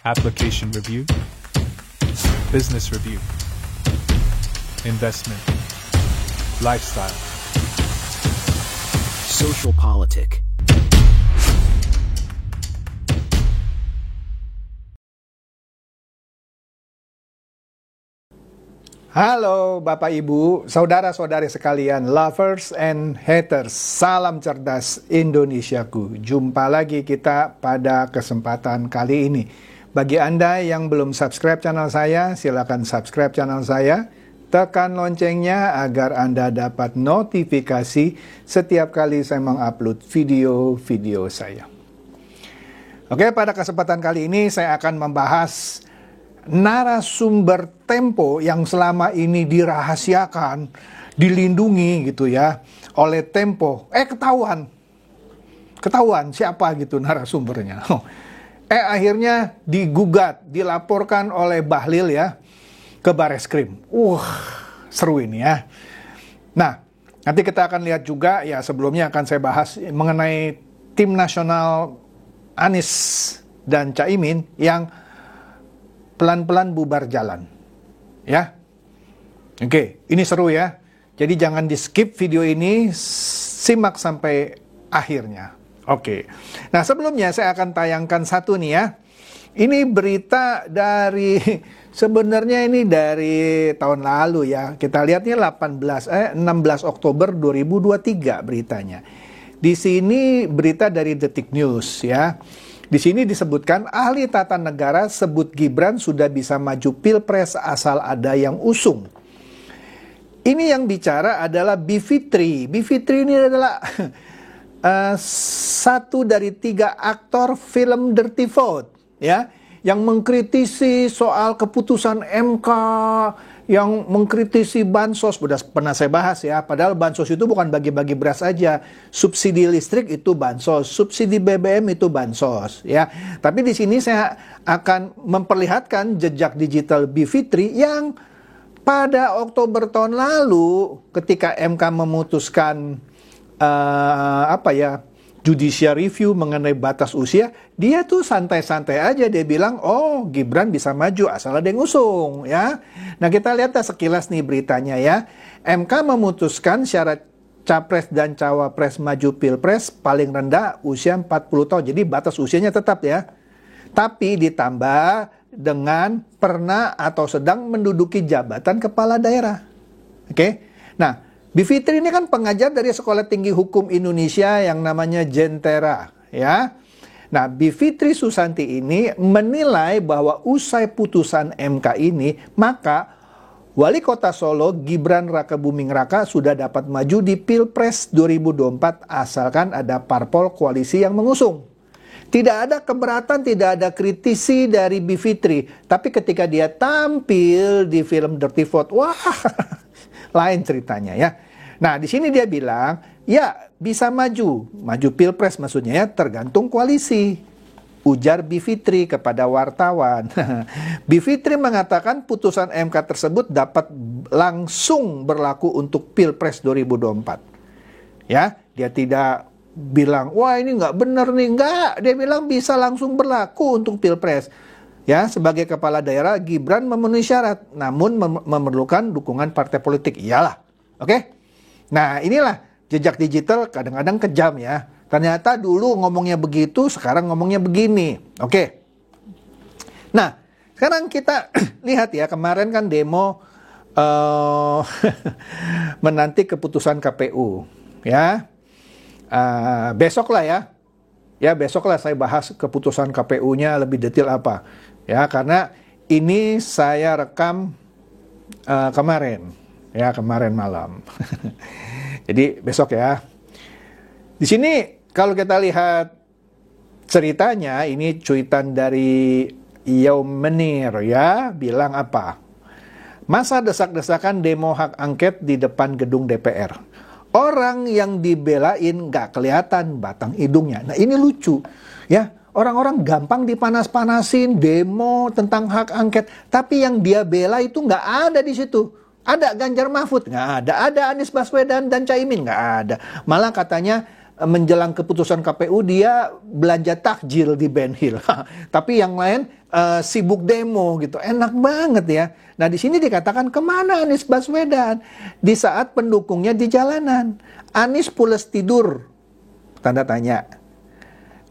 application review, business review, investment, lifestyle, social politic. Halo Bapak Ibu, saudara-saudari sekalian, lovers and haters, salam cerdas Indonesiaku. Jumpa lagi kita pada kesempatan kali ini. Bagi Anda yang belum subscribe channel saya, silakan subscribe channel saya. Tekan loncengnya agar Anda dapat notifikasi setiap kali saya mengupload video-video saya. Oke, pada kesempatan kali ini saya akan membahas narasumber Tempo yang selama ini dirahasiakan, dilindungi gitu ya oleh Tempo. Ketahuan siapa gitu narasumbernya. Akhirnya digugat, dilaporkan oleh Bahlil ya ke Bareskrim. Seru ini ya. Nah, nanti kita akan lihat juga ya, sebelumnya akan saya bahas mengenai tim nasional Anies dan Caimin yang pelan-pelan bubar jalan. Ya. Oke, ini seru ya. Jadi jangan di-skip video ini, simak sampai akhirnya. Oke. Nah, sebelumnya saya akan tayangkan satu nih ya. Ini berita dari, sebenarnya ini dari tahun lalu ya. Kita lihatnya 16 Oktober 2023 beritanya. Di sini berita dari Detik News ya. Di sini disebutkan ahli tata negara sebut Gibran sudah bisa maju pilpres asal ada yang usung. Ini yang bicara adalah Bivitri. Bivitri ini adalah satu dari 3 aktor film Dirty Vote, ya, yang mengkritisi soal keputusan MK, yang mengkritisi bansos. Sudah pernah saya bahas ya, padahal bansos itu bukan bagi-bagi beras aja. Subsidi listrik itu bansos, subsidi BBM itu bansos ya. Tapi di sini saya akan memperlihatkan jejak digital Bivitri yang pada Oktober tahun lalu ketika MK memutuskan judicial review mengenai batas usia, dia tuh santai-santai aja, dia bilang, oh Gibran bisa maju asal ada yang usung ya. Nah, kita lihat sekilas nih beritanya ya. MK memutuskan syarat capres dan cawapres maju pilpres paling rendah usia 40 tahun. Jadi batas usianya tetap ya. Tapi ditambah dengan pernah atau sedang menduduki jabatan kepala daerah. Oke. Nah, Bivitri ini kan pengajar dari Sekolah Tinggi Hukum Indonesia yang namanya Jentera, ya. Nah, Bivitri Susanti ini menilai bahwa usai putusan MK ini, maka Wali Kota Solo Gibran Rakebuming Raka sudah dapat maju di Pilpres 2024 asalkan ada parpol koalisi yang mengusung. Tidak ada keberatan, tidak ada kritisi dari Bivitri. Tapi ketika dia tampil di film Dirty Vote, wah, lain ceritanya ya. Nah, di sini dia bilang, ya bisa maju pilpres maksudnya ya, tergantung koalisi. Ujar Bivitri kepada wartawan. Bivitri mengatakan putusan MK tersebut dapat langsung berlaku untuk pilpres 2024. Ya, dia tidak bilang, wah ini nggak benar nih, nggak. Dia bilang bisa langsung berlaku untuk pilpres. Ya, sebagai kepala daerah, Gibran memenuhi syarat, namun memerlukan dukungan partai politik. Iyalah, oke? Nah, inilah jejak digital kadang-kadang kejam ya. Ternyata dulu ngomongnya begitu, sekarang ngomongnya begini. Oke. Nah, sekarang kita lihat ya, kemarin kan demo menanti keputusan KPU. Ya, besok lah ya. Ya, besok lah saya bahas keputusan KPU-nya lebih detail apa. Ya, karena ini saya rekam kemarin malam. Jadi besok ya. Di sini kalau kita lihat ceritanya, ini cuitan dari Yaum Menir ya, bilang apa? Masa desak-desakan demo hak angket di depan gedung DPR. Orang yang dibelain gak kelihatan batang hidungnya. Nah, ini lucu ya. Orang-orang gampang dipanas-panasin demo tentang hak angket, tapi yang dia bela itu nggak ada di situ. Ada Ganjar Mahfud? Nggak ada. Ada Anies Baswedan dan Caimin? Nggak ada. Malah katanya menjelang keputusan KPU dia belanja takjil di Ben Hill. Tapi yang lain sibuk demo gitu. Enak banget ya. Nah di sini dikatakan kemana Anies Baswedan? Di saat pendukungnya di jalanan. Anies pules tidur. Tanda tanya.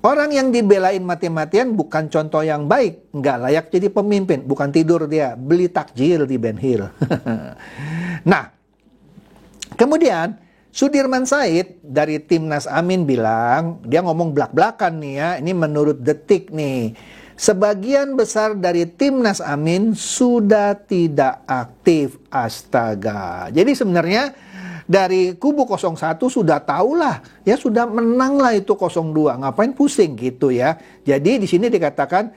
Orang yang dibelain mati-matian bukan contoh yang baik. Nggak layak jadi pemimpin. Bukan tidur dia. Beli takjil di Ben Hill. Nah, kemudian Sudirman Said dari Timnas Amin bilang, dia ngomong belak-belakan nih ya. Ini menurut Detik nih. Sebagian besar dari Timnas Amin sudah tidak aktif. Astaga. Jadi sebenarnya dari kubu 01 sudah tahulah, ya sudah menang lah itu 02, ngapain pusing gitu ya. Jadi di sini dikatakan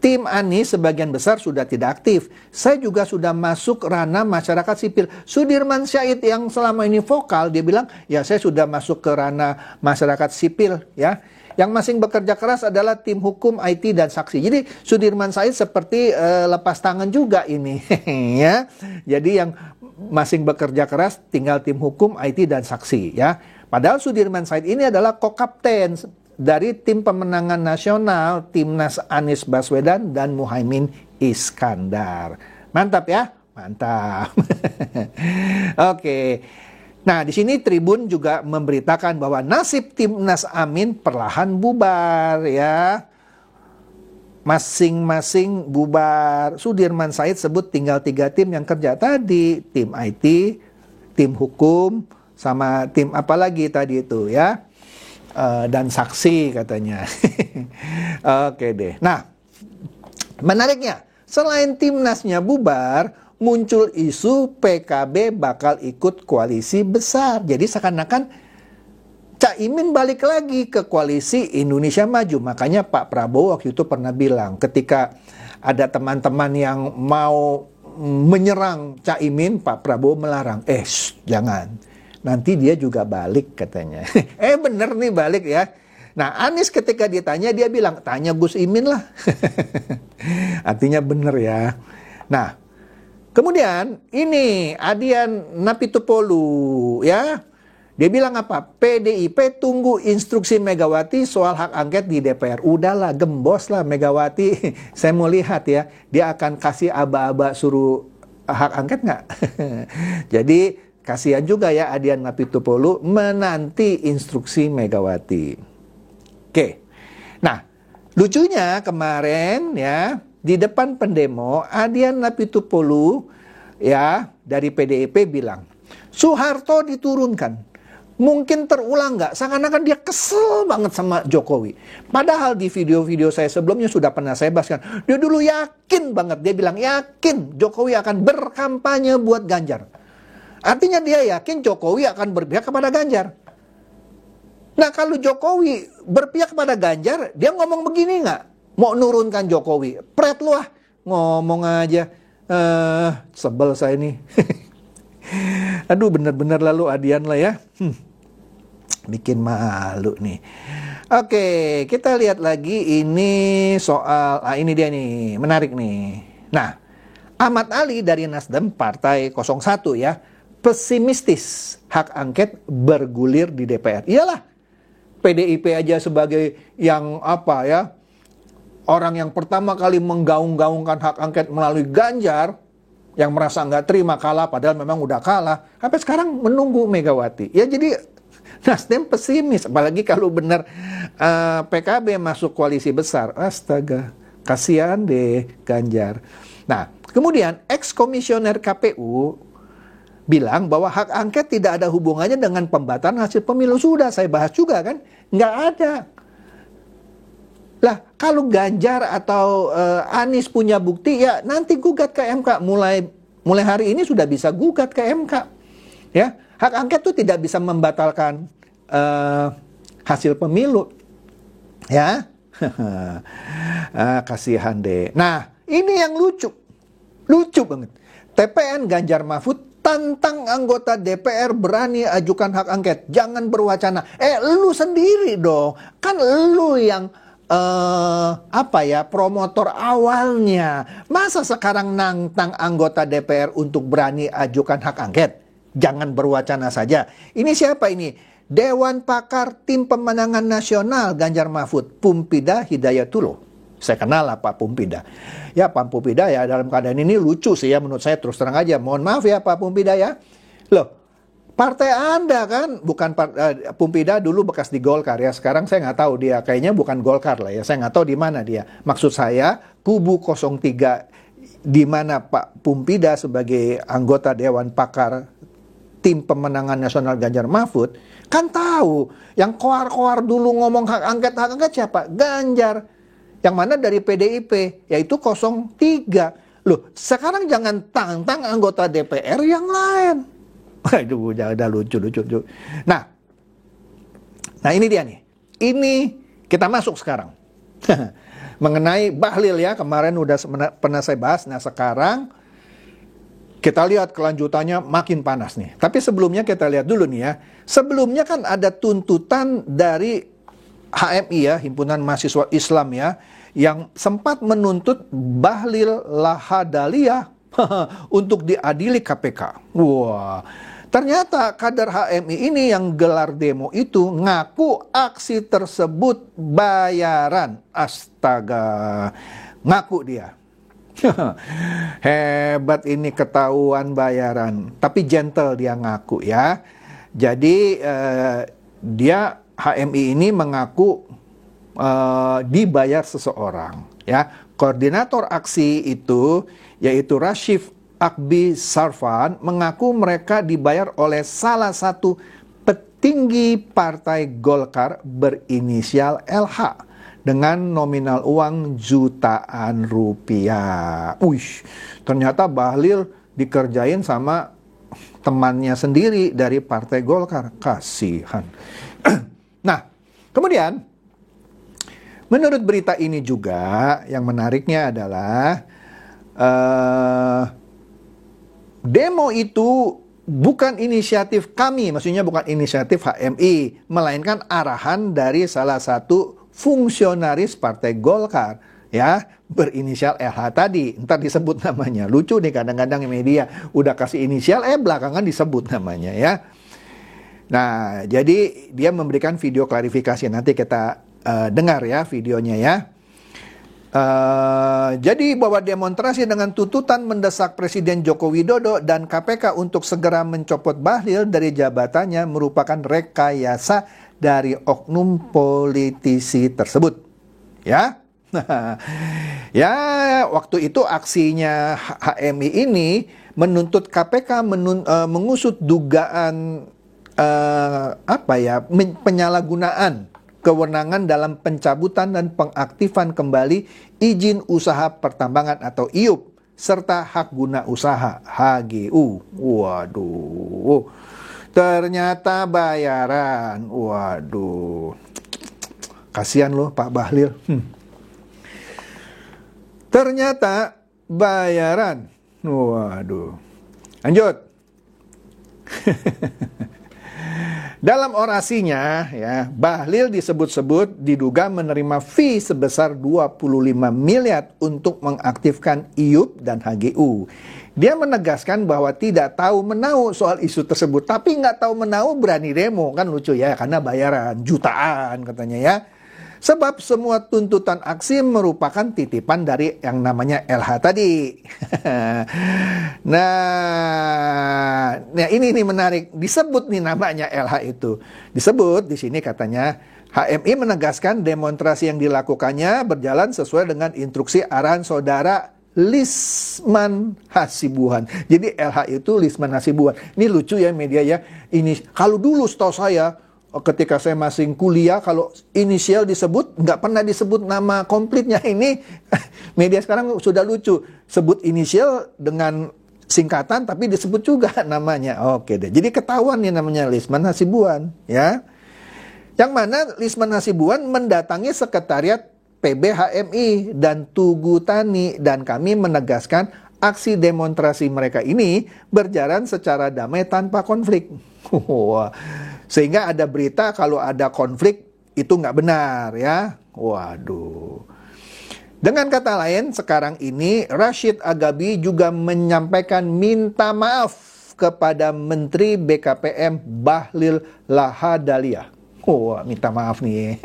tim Anies sebagian besar sudah tidak aktif. Saya juga sudah masuk ranah masyarakat sipil. Sudirman Said yang selama ini vokal, dia bilang, ya saya sudah masuk ke ranah masyarakat sipil ya. Yang masing bekerja keras adalah tim hukum, IT, dan saksi. Jadi Sudirman Said seperti lepas tangan juga ini ya. Jadi yang masing bekerja keras tinggal tim hukum, IT, dan saksi ya. Padahal Sudirman Said ini adalah co-kapten dari tim pemenangan nasional Timnas Anies Baswedan dan Muhaimin Iskandar. Mantap ya? Mantap. Oke. Nah, di sini Tribun juga memberitakan bahwa nasib Timnas Amin perlahan bubar ya. Masing-masing bubar. Sudirman Said sebut tinggal 3 tim yang kerja tadi. Tim IT, tim hukum, sama tim apa lagi tadi itu ya. Dan saksi katanya. Oke deh. Nah, menariknya, selain Timnasnya bubar, muncul isu PKB bakal ikut koalisi besar. Jadi seakan-akan Caimin balik lagi ke koalisi Indonesia Maju. Makanya Pak Prabowo waktu itu pernah bilang ketika ada teman-teman yang mau menyerang Caimin, Pak Prabowo melarang. Jangan. Nanti dia juga balik katanya. Bener nih balik ya. Nah Anies ketika ditanya dia bilang, tanya Gus Imin lah. Artinya bener ya. Nah kemudian ini Adian Napitupulu ya. Dia bilang apa? PDIP tunggu instruksi Megawati soal hak angket di DPR. Udahlah, gembos lah Megawati. Saya mau lihat ya, dia akan kasih aba-aba suruh hak angket nggak? Jadi kasihan juga ya Adian Napitupulu menanti instruksi Megawati. Oke. Nah, lucunya kemarin ya di depan pendemo Adian Napitupulu ya dari PDIP bilang, Soeharto diturunkan. Mungkin terulang nggak? Seakan-akan dia kesel banget sama Jokowi. Padahal di video-video saya sebelumnya sudah pernah saya bahaskan. Dia dulu yakin banget. Dia bilang yakin Jokowi akan berkampanye buat Ganjar. Artinya dia yakin Jokowi akan berpihak kepada Ganjar. Nah kalau Jokowi berpihak kepada Ganjar, dia ngomong begini nggak? Mau nurunkan Jokowi. Pret lu ah. Ngomong aja. Sebel saya nih. Aduh bener-bener lalu Adian lah ya. Bikin malu nih. Oke, kita lihat lagi ini soal, ini dia nih, menarik nih. Nah, Ahmad Ali dari Nasdem Partai 01 ya, pesimistis hak angket bergulir di DPR. Iyalah, PDIP aja sebagai yang apa ya, orang yang pertama kali menggaung-gaungkan hak angket melalui Ganjar, yang merasa nggak terima kalah padahal memang udah kalah, sampai sekarang menunggu Megawati. Ya jadi Nasdem pesimis, apalagi kalau benar PKB masuk koalisi besar. Astaga, kasihan deh Ganjar. Nah, kemudian ex-komisioner KPU bilang bahwa hak angket tidak ada hubungannya dengan pembatalan hasil pemilu. Sudah saya bahas juga kan, nggak ada. Lah, kalau Ganjar atau Anies punya bukti, ya nanti gugat ke MK. Mulai hari ini sudah bisa gugat ke MK. Ya, hak angket itu tidak bisa membatalkan hasil pemilu. Ya, kasihan deh. Nah, ini yang lucu banget. TPN Ganjar Mahfud tantang anggota DPR berani ajukan hak angket. Jangan berwacana. Lu sendiri dong. Kan lu yang promotor awalnya. Masa sekarang nantang anggota DPR untuk berani ajukan hak angket? Jangan berwacana saja. Ini siapa ini? Dewan Pakar Tim Pemenangan Nasional Ganjar Mahfud, Pumpida Hidayatullah. Saya kenal lah Pak Pumpida. Ya Pak Pumpida ya dalam keadaan ini lucu sih ya menurut saya, terus terang aja. Mohon maaf ya Pak Pumpida ya. Loh, partai Anda kan bukan Pumpida dulu bekas di Golkar ya. Sekarang saya nggak tahu dia, kayaknya bukan Golkar lah ya. Saya nggak tahu di mana dia. Maksud saya kubu 03 di mana Pak Pumpida sebagai anggota Dewan Pakar Tim Pemenangan Nasional Ganjar Mahfud kan tahu yang koar-koar dulu ngomong hak angket siapa? Ganjar. Yang mana dari PDIP, yaitu 03. Loh, sekarang jangan tantang anggota DPR yang lain. Aduh, udah lucu. Nah ini dia nih. Ini kita masuk sekarang. Mengenai Bahlil ya, kemarin udah pernah saya bahas. Nah sekarang kita lihat kelanjutannya makin panas nih. Tapi sebelumnya kita lihat dulu nih ya. Sebelumnya kan ada tuntutan dari HMI ya, Himpunan Mahasiswa Islam ya, yang sempat menuntut Bahlil Lahadalia untuk diadili KPK. Wah, ternyata kader HMI ini yang gelar demo itu ngaku aksi tersebut bayaran. Astaga, ngaku dia. Hebat ini, ketahuan bayaran. Tapi gentle dia ngaku ya. Jadi dia HMI ini mengaku dibayar seseorang ya. Koordinator aksi itu yaitu Rashif Akbi Sarfan mengaku mereka dibayar oleh salah satu petinggi partai Golkar berinisial LH dengan nominal uang jutaan rupiah. Ternyata Bahlil dikerjain sama temannya sendiri dari partai Golkar. Kasihan. Nah, kemudian menurut berita ini juga yang menariknya adalah demo itu bukan inisiatif kami, maksudnya bukan inisiatif HMI, melainkan arahan dari salah satu fungsionaris partai Golkar ya, berinisial LH tadi. Ntar disebut namanya. Lucu nih kadang-kadang media udah kasih inisial belakangan disebut namanya ya. Nah, jadi dia memberikan video klarifikasi. Nanti kita dengar ya videonya ya. Jadi bahwa demonstrasi dengan tuntutan mendesak Presiden Joko Widodo dan KPK untuk segera mencopot Bahlil dari jabatannya merupakan rekayasa dari oknum politisi tersebut. Ya. Ya, waktu itu aksinya HMI ini menuntut KPK mengusut dugaan penyalahgunaan kewenangan dalam pencabutan dan pengaktifan kembali izin usaha pertambangan atau IUP serta hak guna usaha HGU. Waduh, ternyata bayaran. Waduh, kasihan loh Pak Bahlil. Ternyata bayaran. Waduh, lanjut. Dalam orasinya, ya, Bahlil disebut-sebut diduga menerima fee sebesar 25 miliar untuk mengaktifkan IUP dan HGU. Dia menegaskan bahwa tidak tahu menau soal isu tersebut, tapi nggak tahu menau berani demo, kan lucu ya, karena bayaran jutaan katanya ya. Sebab semua tuntutan aksi merupakan titipan dari yang namanya LH tadi. Nah ini nih menarik. Disebut nih namanya LH itu. Disebut di sini katanya, HMI menegaskan demonstrasi yang dilakukannya berjalan sesuai dengan instruksi arahan saudara Lisman Hasibuan. Jadi LH itu Lisman Hasibuan. Ini lucu ya media ya. Ini kalau dulu setahu saya, ketika saya masih kuliah, kalau inisial disebut, nggak pernah disebut nama komplitnya. Ini media sekarang sudah lucu. Sebut inisial dengan singkatan, tapi disebut juga namanya. Oke deh. Jadi ketahuan nih namanya Lisman Hasibuan. Ya. Yang mana Lisman Hasibuan mendatangi sekretariat PBHMI dan Tugu Tani. Dan kami menegaskan aksi demonstrasi mereka ini berjalan secara damai tanpa konflik. Sehingga ada berita kalau ada konflik itu nggak benar ya. Waduh. Dengan kata lain, sekarang ini Rashid Agabi juga menyampaikan minta maaf maaf kepada Menteri BKPM Bahlil Lahadalia. Oh, minta maaf nih.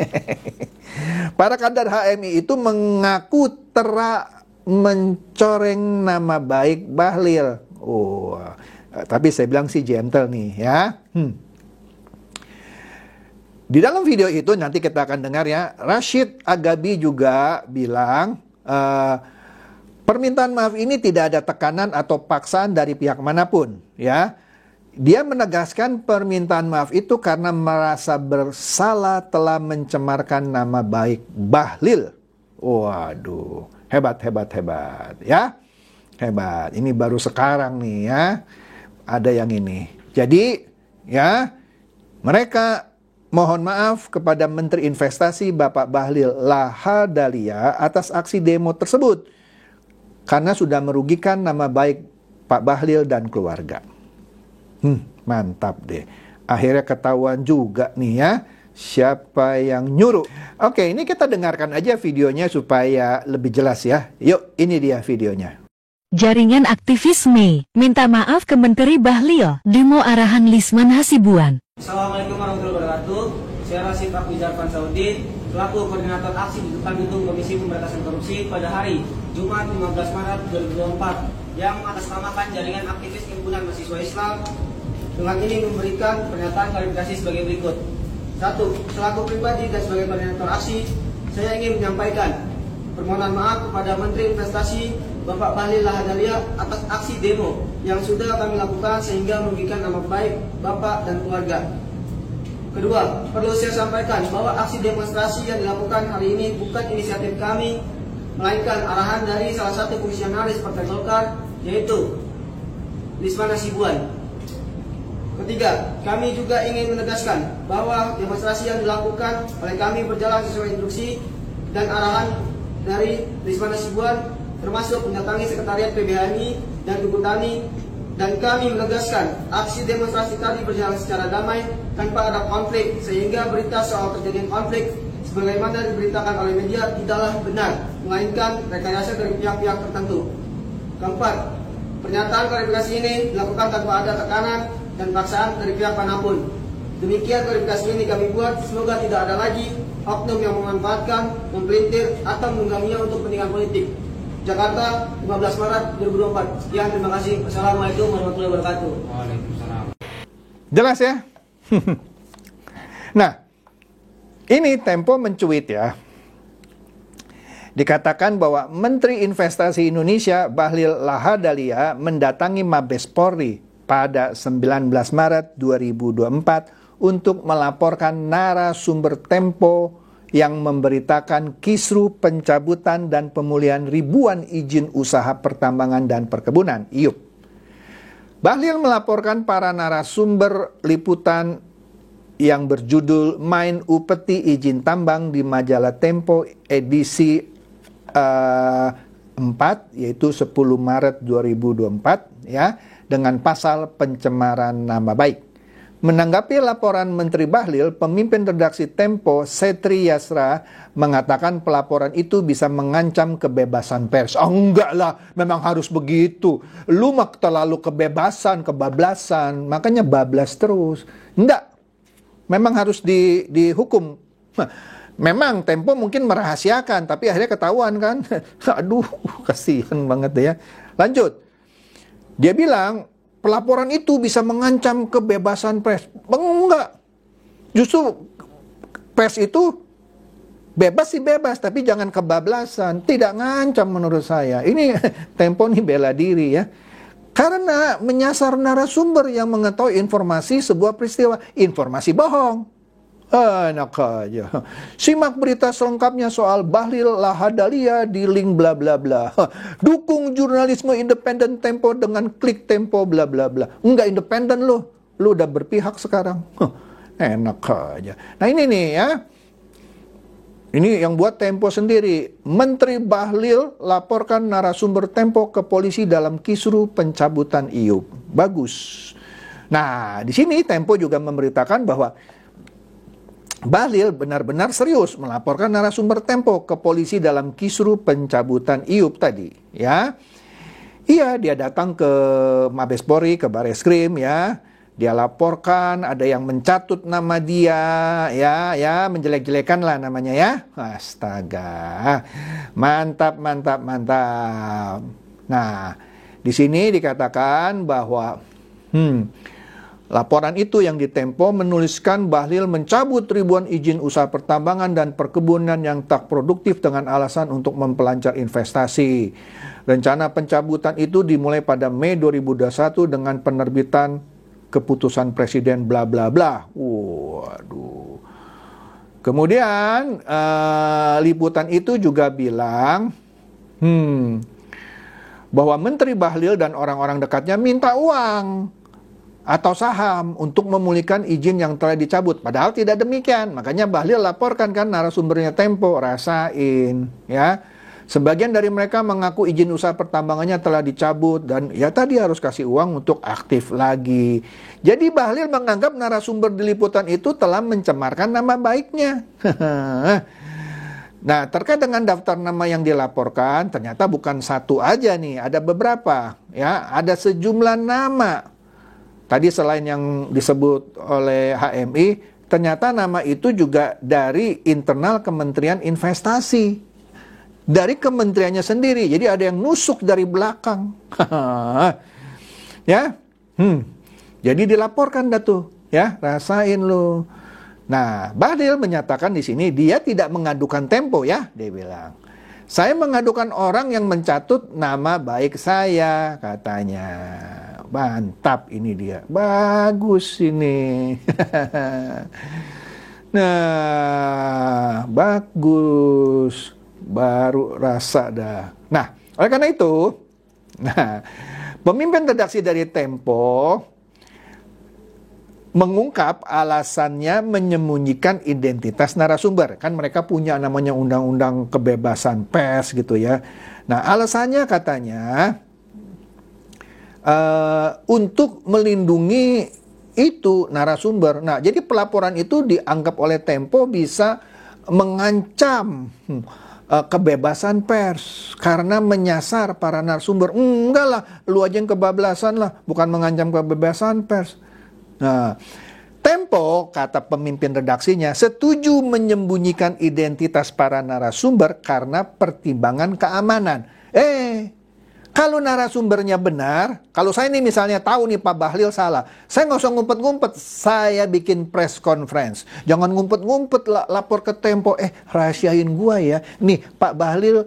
Para kader HMI itu mengaku mencoreng nama baik Bahlil. Oh, tapi saya bilang sih gentle nih ya. Di dalam video itu nanti kita akan dengar ya, Rashid Agabi juga bilang permintaan maaf ini tidak ada tekanan atau paksaan dari pihak manapun ya. Dia menegaskan permintaan maaf itu karena merasa bersalah telah mencemarkan nama baik Bahlil. Waduh, hebat ya. Hebat. Ini baru sekarang nih ya. Ada yang ini. Jadi ya, mereka mohon maaf kepada Menteri Investasi Bapak Bahlil Lahadalia atas aksi demo tersebut karena sudah merugikan nama baik Pak Bahlil dan keluarga. Mantap deh. Akhirnya ketahuan juga nih ya siapa yang nyuruh. Oke, ini kita dengarkan aja videonya supaya lebih jelas ya. Yuk, ini dia videonya. Jaringan aktivis Mei minta maaf ke Menteri Bahlil, demo arahan Lisman Hasibuan. Assalamualaikum warahmatullahi wabarakatuh. Saya Rashid Afrizal Fansauddin, selaku koordinator aksi di depan gedung Komisi Pemberantasan Korupsi pada hari Jumat 15 Maret 2024 yang mengatasnamakan jaringan aktivis himpunan mahasiswa Islam. Dengan ini memberikan pernyataan klarifikasi sebagai berikut. 1. Selaku pribadi dan sebagai koordinator aksi, saya ingin menyampaikan permohonan maaf kepada Menteri Investasi Bapak Bahlil Lahadalia atas aksi demo yang sudah kami lakukan sehingga merugikan nama baik Bapak dan keluarga. Kedua, perlu saya sampaikan bahwa aksi demonstrasi yang dilakukan hari ini bukan inisiatif kami, melainkan arahan dari salah satu fungsionaris Partai Golkar, yaitu Lisman Hasibuan. Ketiga, kami juga ingin menegaskan bahwa demonstrasi yang dilakukan oleh kami berjalan sesuai instruksi dan arahan dari Lisman Hasibuan, termasuk mendatangi sekretariat PBHMI dan Tugu Tani, dan kami menegaskan aksi demonstrasi tadi berjalan secara damai tanpa ada konflik, sehingga berita soal terjadinya konflik sebagaimana diberitakan oleh media tidaklah benar, melainkan rekayasa dari pihak-pihak tertentu. Keempat, pernyataan klarifikasi ini dilakukan tanpa ada tekanan dan paksaan dari pihak manapun. Demikian klarifikasi ini kami buat, semoga tidak ada lagi oknum yang memanfaatkan, mempelintir, atau menungganginya untuk kepentingan politik. Jakarta, 15 Maret 2024. Sekian, terima kasih. Assalamualaikum warahmatullahi wabarakatuh. Waalaikumsalam. Jelas ya? Nah, ini Tempo mencuit ya. Dikatakan bahwa Menteri Investasi Indonesia Bahlil Lahadalia mendatangi Mabes Polri pada 19 Maret 2024 untuk melaporkan narasumber Tempo yang memberitakan kisru pencabutan dan pemulihan ribuan izin usaha pertambangan dan perkebunan (IUP). Bahlil melaporkan para narasumber liputan yang berjudul Main Upeti Izin Tambang di majalah Tempo edisi 4, yaitu 10 Maret 2024 ya, dengan pasal pencemaran nama baik. Menanggapi laporan Menteri Bahlil, pemimpin redaksi Tempo, Setri Yasra, mengatakan pelaporan itu bisa mengancam kebebasan pers. Oh enggak lah, memang harus begitu. Lu mah terlalu kebablasan, makanya bablas terus. Enggak, memang harus dihukum. Memang Tempo mungkin merahasiakan, tapi akhirnya ketahuan kan. Aduh, kasihan banget ya. Lanjut. Dia bilang, pelaporan itu bisa mengancam kebebasan pers. Enggak. Justru pers itu bebas sih bebas, tapi jangan kebablasan. Tidak ngancam menurut saya. Ini Tempo nih bela diri ya. Karena menyasar narasumber yang mengetahui informasi sebuah peristiwa. Informasi bohong. Enak aja. Simak berita selengkapnya soal Bahlil Lahadalia di link bla bla bla. Dukung jurnalisme independen Tempo dengan klik Tempo bla bla bla. Enggak independen lo. Lu udah berpihak sekarang. Enak aja. Nah ini nih ya. Ini yang buat Tempo sendiri. Menteri Bahlil laporkan narasumber Tempo ke polisi dalam kisru pencabutan IUP. Bagus. Nah, di sini Tempo juga memberitakan bahwa Bahlil benar-benar serius melaporkan narasumber Tempo ke polisi dalam kisru pencabutan IUP tadi, ya. Iya, dia datang ke Mabes Polri, ke Bareskrim ya. Dia laporkan, ada yang mencatut nama dia, ya, menjelek-jelekan lah namanya ya. Astaga, mantap. Nah, di sini dikatakan bahwa laporan itu yang di Tempo menuliskan Bahlil mencabut ribuan izin usaha pertambangan dan perkebunan yang tak produktif dengan alasan untuk mempelancar investasi. Rencana pencabutan itu dimulai pada Mei 2021 dengan penerbitan keputusan presiden bla bla bla. Waduh. Kemudian liputan itu juga bilang bahwa Menteri Bahlil dan orang-orang dekatnya minta uang atau saham untuk memulihkan izin yang telah dicabut. Padahal tidak demikian. Makanya Bahlil laporkan kan narasumbernya Tempo, rasain ya. Sebagian dari mereka mengaku izin usaha pertambangannya telah dicabut dan ya tadi harus kasih uang untuk aktif lagi. Jadi Bahlil menganggap narasumber di liputan itu telah mencemarkan nama baiknya. Nah, terkait dengan daftar nama yang dilaporkan, ternyata bukan satu aja nih, ada beberapa ya, ada sejumlah nama. Tadi selain yang disebut oleh HMI, ternyata nama itu juga dari internal Kementerian Investasi. Dari kementeriannya sendiri. Jadi ada yang nusuk dari belakang. Ya. Jadi dilaporkan dah tuh, ya, rasain lu. Nah, Bahlil menyatakan di sini dia tidak mengadukan Tempo ya, dia bilang. Saya mengadukan orang yang mencatut nama baik saya, katanya. Mantap ini dia. Bagus ini. Nah, bagus. Baru rasa dah. Nah, oleh karena itu, pemimpin redaksi dari Tempo mengungkap alasannya menyembunyikan identitas narasumber. Kan mereka punya namanya undang-undang kebebasan pers gitu ya. Nah, alasannya katanya untuk melindungi itu narasumber. Nah, jadi pelaporan itu dianggap oleh Tempo bisa mengancam kebebasan pers karena menyasar para narasumber. Enggak lah, lu aja yang kebablasan lah, bukan mengancam kebebasan pers. Nah, Tempo, kata pemimpin redaksinya, setuju menyembunyikan identitas para narasumber karena pertimbangan keamanan. Kalau narasumbernya benar, kalau saya nih misalnya tahu nih Pak Bahlil salah, saya nggak usah ngumpet-ngumpet, saya bikin press conference. Jangan ngumpet-ngumpet lapor ke Tempo, rahasiain gua ya. Nih Pak Bahlil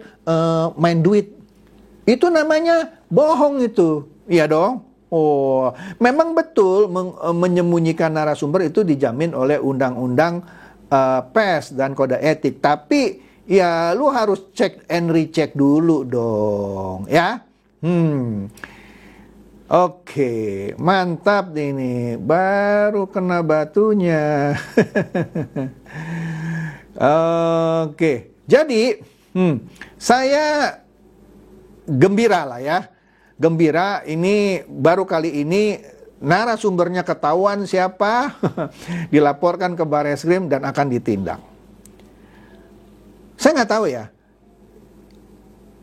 main duit. Itu namanya bohong itu. Iya dong? Oh, memang betul menyembunyikan narasumber itu dijamin oleh undang-undang pers dan kode etik. Tapi ya lu harus cek and recheck dulu dong, ya. Oke, mantap ini. Baru kena batunya. Oke, jadi saya gembira lah ya. Gembira ini baru kali ini narasumbernya ketahuan siapa, dilaporkan ke Bareskrim dan akan ditindak. Saya nggak tahu ya.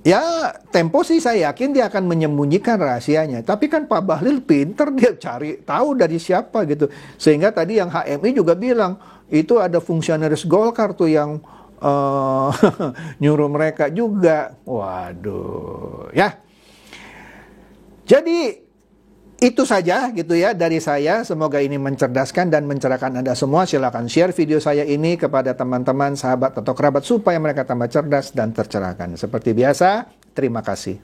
Ya, Tempo sih saya yakin dia akan menyembunyikan rahasianya. Tapi kan Pak Bahlil pinter, dia cari tahu dari siapa gitu. Sehingga tadi yang HMI juga bilang, itu ada fungsionaris Golkar tuh yang nyuruh mereka juga. Waduh, ya. Jadi, itu saja gitu ya dari saya. Semoga ini mencerdaskan dan mencerahkan Anda semua. Silakan share video saya ini kepada teman-teman, sahabat atau kerabat supaya mereka tambah cerdas dan tercerahkan. Seperti biasa, terima kasih.